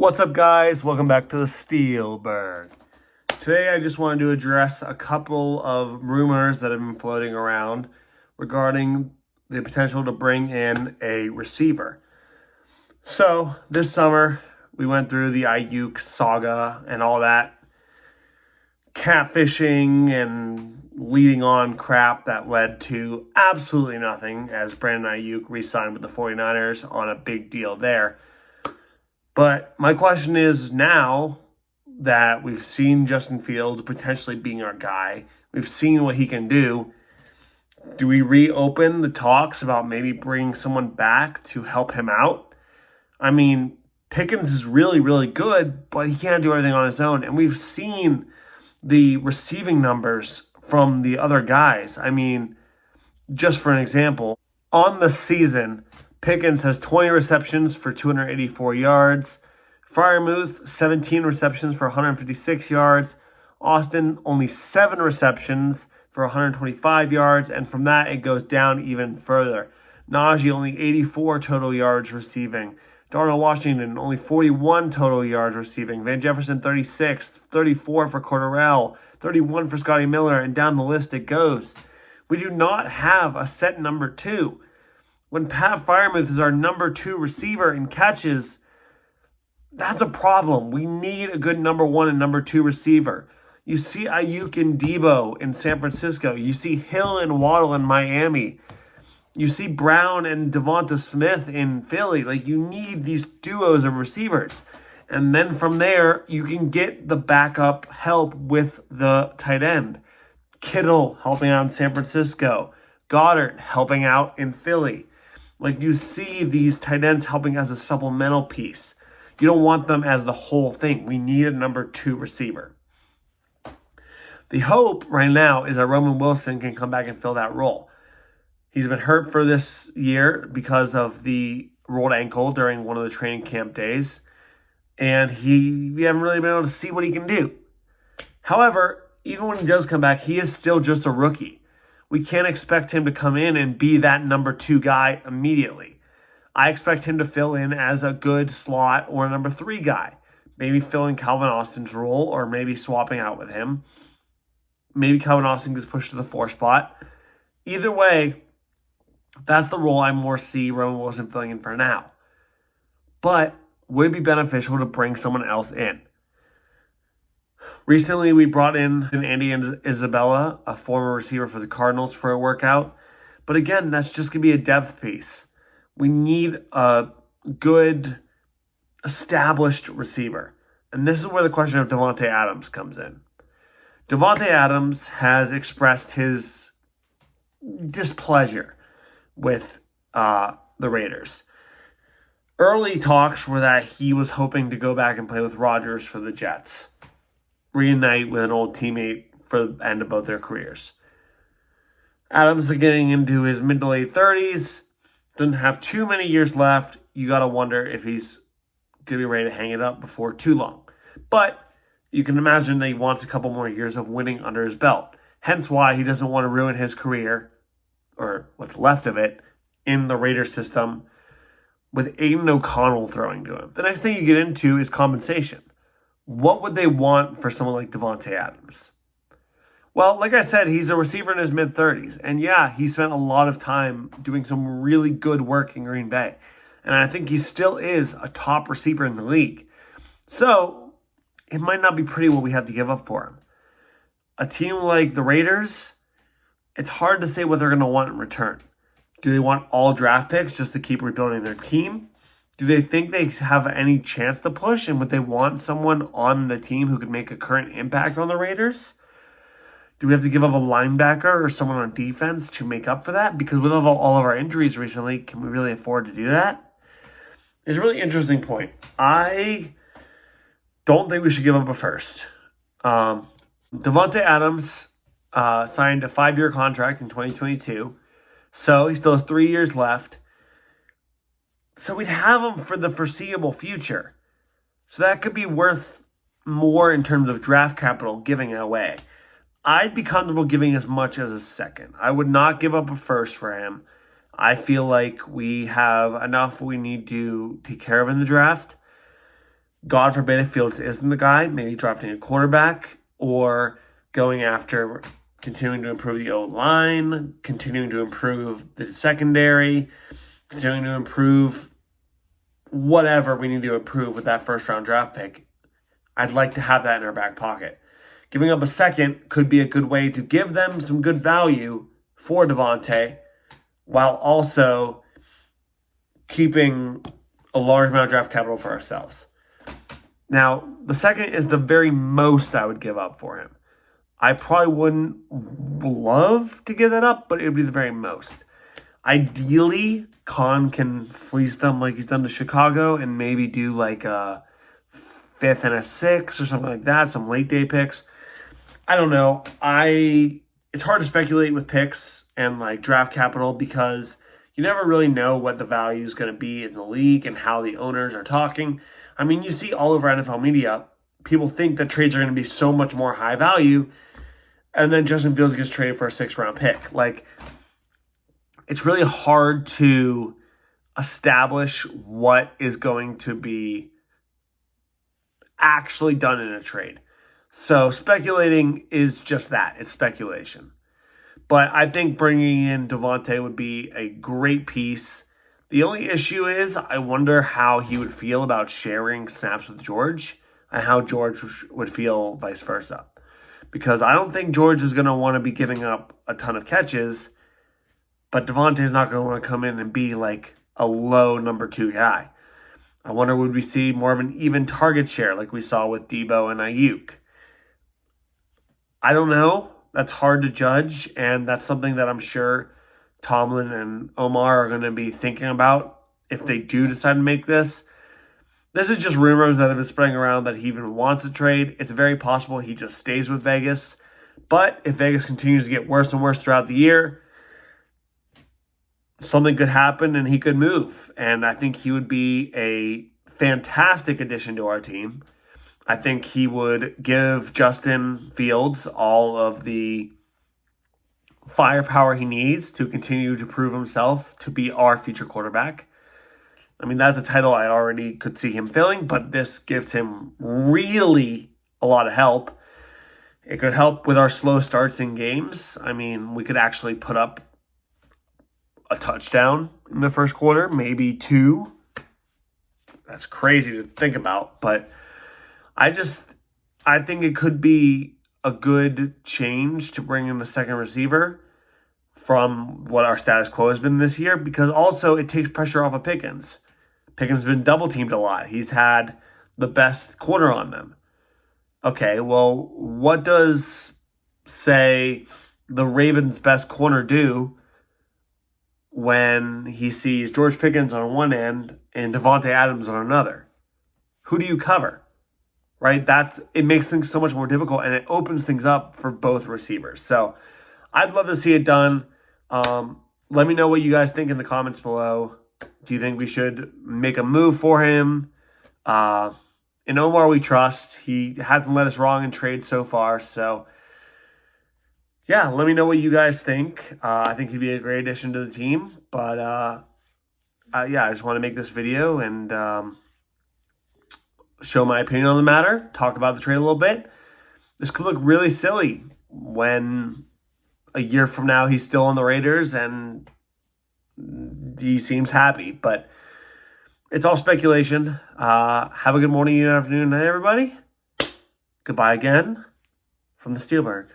What's up, guys? Welcome back to the Steelburgh. Today, I just wanted to address a couple of rumors that have been floating around regarding the potential to bring in a receiver. So, this summer, we went through the Ayuk saga and all that catfishing and leading on crap that led to absolutely nothing as Brandon Ayuk re-signed with the 49ers on a big deal there. But my question is, now that we've seen Justin Fields potentially being our guy, we've seen what he can do we reopen the talks about maybe bringing someone back to help him out? I mean, Pickens is really, really good, but he can't do everything on his own. And we've seen the receiving numbers from the other guys. I mean, just for an example, on the season, Pickens has 20 receptions for 284 yards. Freiermuth, 17 receptions for 156 yards. Austin, only 7 receptions for 125 yards. And from that, it goes down even further. Najee, only 84 total yards receiving. Darnell Washington, only 41 total yards receiving. Van Jefferson, 36. 34 for Cordarrelle. 31 for Scotty Miller. And down the list it goes. We do not have a set number 2. When Pat Freiermuth is our number 2 receiver in catches, that's a problem. We need a good number 1 and number 2 receiver. You see Ayuk and Debo in San Francisco. You see Hill and Waddle in Miami. You see Brown and Devonta Smith in Philly. You need these duos of receivers. And then from there, you can get the backup help with the tight end. Kittle helping out in San Francisco. Goddard helping out in Philly. You see these tight ends helping as a supplemental piece. You don't want them as the whole thing. We need a number 2 receiver. The hope right now is that Roman Wilson can come back and fill that role. He's been hurt for this year because of the rolled ankle during one of the training camp days. And we haven't really been able to see what he can do. However, even when he does come back, he is still just a rookie. We can't expect him to come in and be that number 2 guy immediately. I expect him to fill in as a good slot or number 3 guy. Maybe filling Calvin Austin's role or maybe swapping out with him. Maybe Calvin Austin gets pushed to the 4 spot. Either way, that's the role I more see Roman Wilson filling in for now. But would it be beneficial to bring someone else in? Recently, we brought in Andy Isabella, a former receiver for the Cardinals, for a workout. But again, that's just going to be a depth piece. We need a good, established receiver. And this is where the question of Davante Adams comes in. Davante Adams has expressed his displeasure with the Raiders. Early talks were that he was hoping to go back and play with Rodgers for the Jets. Reunite with an old teammate for the end of both their careers. Adams is getting into his mid to late 30s. Doesn't have too many years left. You got to wonder if he's going to be ready to hang it up before too long. But you can imagine that he wants a couple more years of winning under his belt. Hence why he doesn't want to ruin his career, or what's left of it, in the Raiders system with Aiden O'Connell throwing to him. The next thing you get into is compensation. What would they want for someone like Davante Adams? Well, like I said, he's a receiver in his mid-30s. And yeah, he spent a lot of time doing some really good work in Green Bay. And I think he still is a top receiver in the league. So, it might not be pretty what we have to give up for him. A team like the Raiders, it's hard to say what they're going to want in return. Do they want all draft picks just to keep rebuilding their team? Do they think they have any chance to push? And would they want someone on the team who could make a current impact on the Raiders? Do we have to give up a linebacker or someone on defense to make up for that? Because with all of our injuries recently, can we really afford to do that? It's a really interesting point. I don't think we should give up a first. Davante Adams signed a 5-year contract in 2022. So he still has 3 years left. So we'd have him for the foreseeable future. So that could be worth more in terms of draft capital giving it away. I'd be comfortable giving as much as a second. I would not give up a first for him. I feel like we have enough we need to take care of in the draft. God forbid if Fields isn't the guy, maybe drafting a quarterback or going after continuing to improve the O-line, continuing to improve the secondary, continuing to improve whatever we need to improve with that first-round draft pick. I'd like to have that in our back pocket. Giving up a second could be a good way to give them some good value for Davante while also keeping a large amount of draft capital for ourselves. Now, the second is the very most I would give up for him. I probably wouldn't love to give that up, but it would be the very most. Ideally, Khan can fleece them like he's done to Chicago and maybe do like a 5th and a 6th or something like that, some late day picks. I don't know. It's hard to speculate with picks and like draft capital because you never really know what the value is going to be in the league and how the owners are talking. I mean, you see all over NFL media, people think that trades are going to be so much more high value, and then Justin Fields gets traded for a 6th-round pick. Like, it's really hard to establish what is going to be actually done in a trade. So speculating is just that. It's speculation. But I think bringing in Davante would be a great piece. The only issue is I wonder how he would feel about sharing snaps with George and how George would feel vice versa. Because I don't think George is going to want to be giving up a ton of catches, but Davante is not going to want to come in and be like a low number 2 guy. I wonder, would we see more of an even target share like we saw with Debo and Ayuk? I don't know. That's hard to judge, and that's something that I'm sure Tomlin and Omar are going to be thinking about if they do decide to make this. This is just rumors that have been spreading around that he even wants to trade. It's very possible he just stays with Vegas. But if Vegas continues to get worse and worse throughout the year, something could happen and he could move. And I think he would be a fantastic addition to our team. I think he would give Justin Fields all of the firepower he needs to continue to prove himself to be our future quarterback. I mean, that's a title I already could see him filling, but this gives him really a lot of help. It could help with our slow starts in games. I mean, we could actually put up a touchdown in the first quarter, maybe 2. That's crazy to think about, but I think it could be a good change to bring in the second receiver from what our status quo has been this year, because also it takes pressure off of Pickens. Pickens has been double teamed a lot. He's had the best corner on them. Okay, well, what does, say, the Ravens' best corner do when he sees George Pickens on one end and Davante Adams on another? Who do you cover? Right? It makes things so much more difficult, and it opens things up for both receivers. So I'd love to see it done. Let me know what you guys think in the comments below. Do you think we should make a move for him? In Omar, we trust. He hasn't let us wrong in trades so far. So, yeah, let me know what you guys think. I think he'd be a great addition to the team. But, yeah, I just want to make this video and show my opinion on the matter, talk about the trade a little bit. This could look really silly when a year from now he's still on the Raiders and he seems happy, but it's all speculation. Have a good morning, afternoon, night, everybody. Goodbye again from the Steelburgh.